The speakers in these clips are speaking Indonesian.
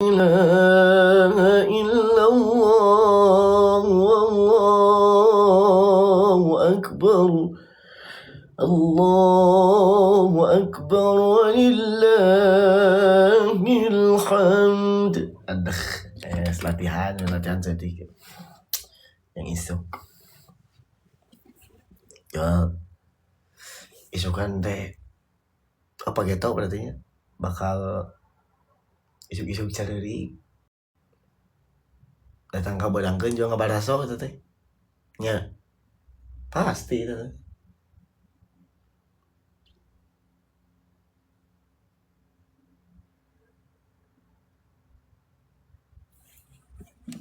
إله إلا الله والله أكبر الله أكبر ولله الحمد. Aduh, latihan sedikit yang isuk ya isukan teh apa gitu berarti bakal isuk-isuk careurik datang ka badangkeun juga ngabaraso gitu teh nya pasti itu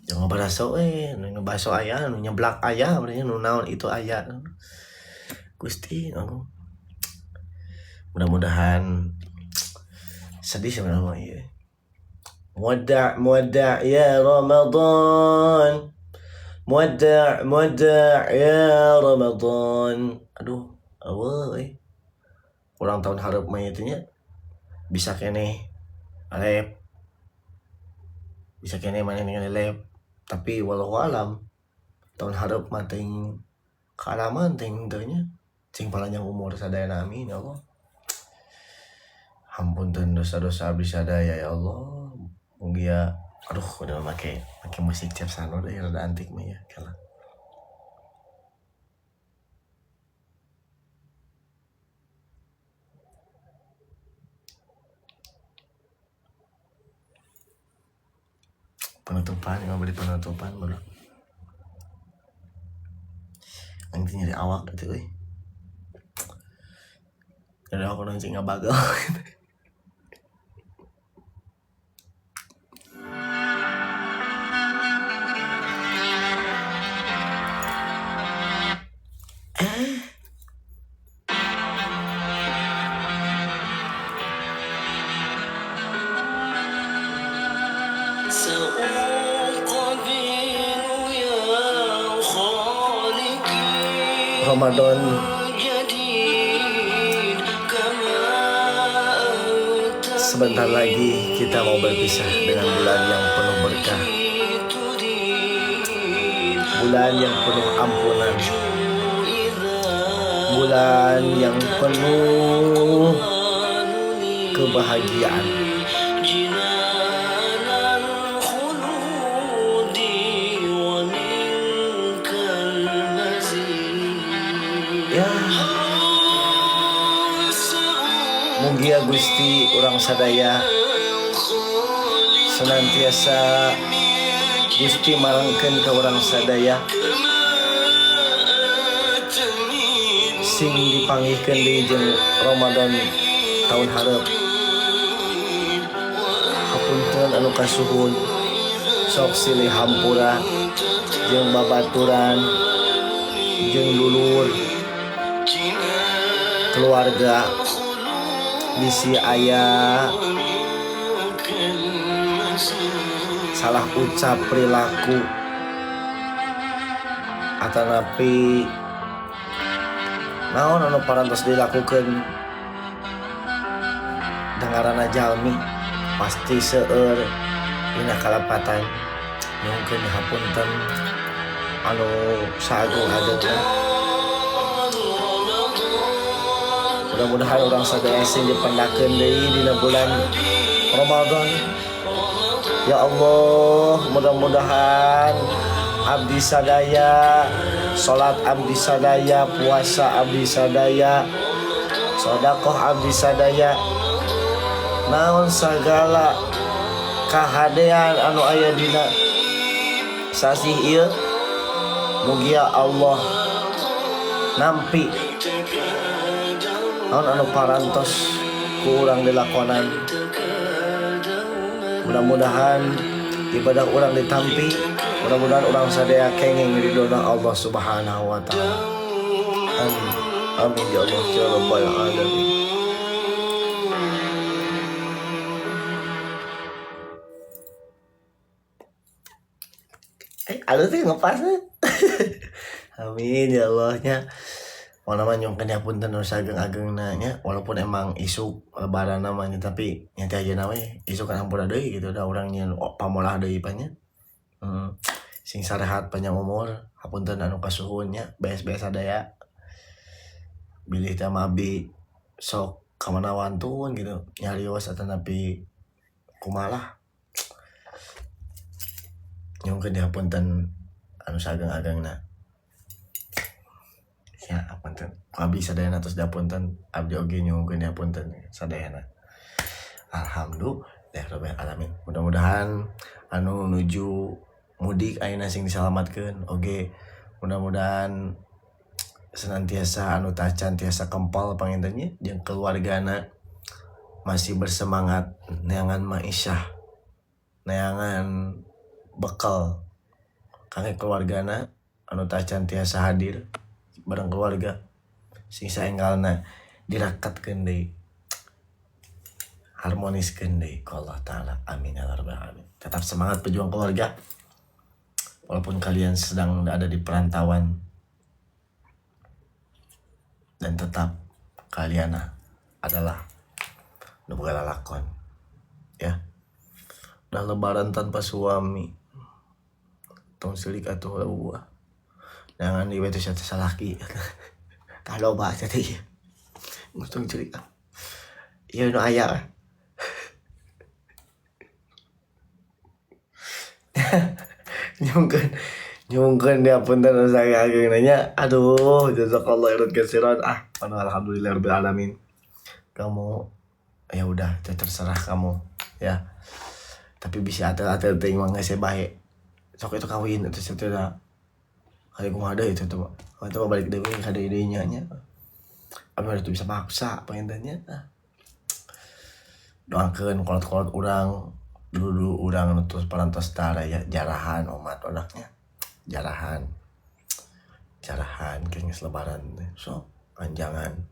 jangan ngabaraso ngebaso aya nu nyeblak aya berarti nu naon itu aya Gusti aku mudah-mudahan sedih sebenarnya ya. Muwadda' ya Ramadan. Muwadda' ya Ramadan. Aduh, awal ulang tahun harap mah itunya bisa kene lep. Bisa kene mana dengan lep. Tapi walau alam tahun harap mah teuing kaalaman teuing teunya sing panjang umur sadayana amin ya Allah. Hampunten dosa-dosa abdi sadaya ya Allah. Mugi ya aduh udah make musik tiap sano deh rada antik mah ya kalah. Penutupan beli penutupan bro. Nanti nyari awak gitu euy. Jadi aku nanti ngabagal. Ramadan sebentar lagi kita mau berpisah dengan bulan yang penuh berkah, bulan yang penuh ampunan, bulan yang penuh kebahagiaan. Ya, mugi Gusti urang sadaya senantiasa Gusti marangkeun ka urang sadaya sing dipanggihkeun deui jeung Ramadan tahun hareup. Hapunten anu kasuhun sok silih hampura jeung babaturan jeung dulur keluarga bisi aya salah ucap perilaku atanapi naon anu parantos dilakukeun dangarana jalmi pasti seueur dina kalapatan nyungkeun hapunten anu saagung-agungna. Mudah-mudahan orang sadaya sing dipendakeun deui dina bulan Ramadan. Ya Allah, mudah-mudahan abdi sadaya salat abdi sadaya, puasa abdi sadaya, sedekah abdi sadaya, naon sagala kahadean anu aya dina sasih ieu mugi ya Allah nampi naon anu parantos ku urang dilakonan. Mudah-mudahan ibadah urang ditampi, mudah-mudahan urang sadaya kenging ridona Allah Subhanahu wa taala. Amin. Amin ya Allah ya rabbal alamin. Aduh sih ngepas. Amin ya Allahnya. namanya yang kena pun anu sageng-ageng nanya walaupun emang isu lebaran namanya tapi nyata aja namanya isu kan ampun deui gitu da orangnya pamolah deui panya. Sing sarehat panjang umur hapunten anu kasuhunnya bees-bees sadaya bilih teh mabi sok kamana wantun gitu nyarios atau napi kumalah nyungkeun dihapunten anu sageng-agengna ya apunten abdi sadayana tos dihapunten abdi oge nyungkeun dihapunten sadayana. Alhamdulillah rabbil alamin. Mudah-mudahan anu nuju mudik ayeuna sing disalamatkeun oge mudah-mudahan senantiasa anu tacan tiasa kempal pangintennya jeung keluargana masih bersemangat neangan maisyah neangan bekal kangge keluargana anu tacan tiasa hadir bareng keluarga sing saenggalna dirakatkeun deui harmoniskeun deui ku Allah taala amin ya rabbal alamin. Tetap semangat pejuang keluarga walaupun kalian sedang ada di perantauan dan tetap kalian adalah boga lalakon ya. Udah lebaran tanpa suami tong silik atuh eueuh jangan di wetu satu salaki kalau bahasa teh ngusung cilik ieu nu aya nyungkeun dia punten saya ageng nanya aduh jazakallah khairan katsiran alhamdulillah rabbil alamin. Kamu ya udah terserah kamu ya tapi bisa atel-atel teh mah geus bae sok itu kawin itu setelah kali kumaha deui itu tuh itu balik deui ka idenya nya apa itu bisa maksa pengennya doakeun kolot-kolot urang dulu urang terus parantos tara ya jarahan umat anaknya jarahan geus lebaran so anjangan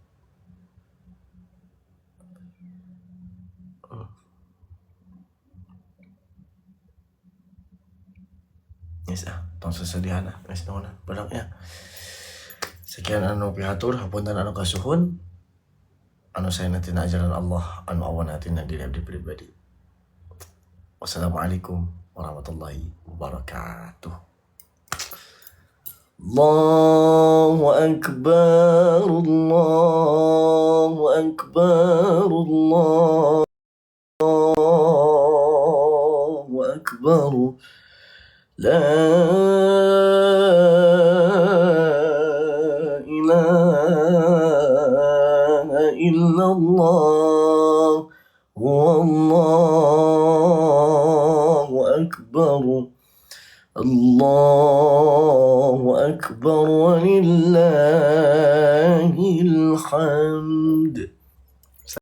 yes tong sesediana geus naonna bedaknya. Sekian anu pihatur hapunten anu kasuhun anu saena tina ajaran Allah anu awana tina diri abdi pribadi. Wassalamualaikum warahmatullahi wabarakatuh. Allahu akbar Allahu akbar Allahu akbar la ilaha illallah wallahu akbar Allahu akbar walillahil hamd.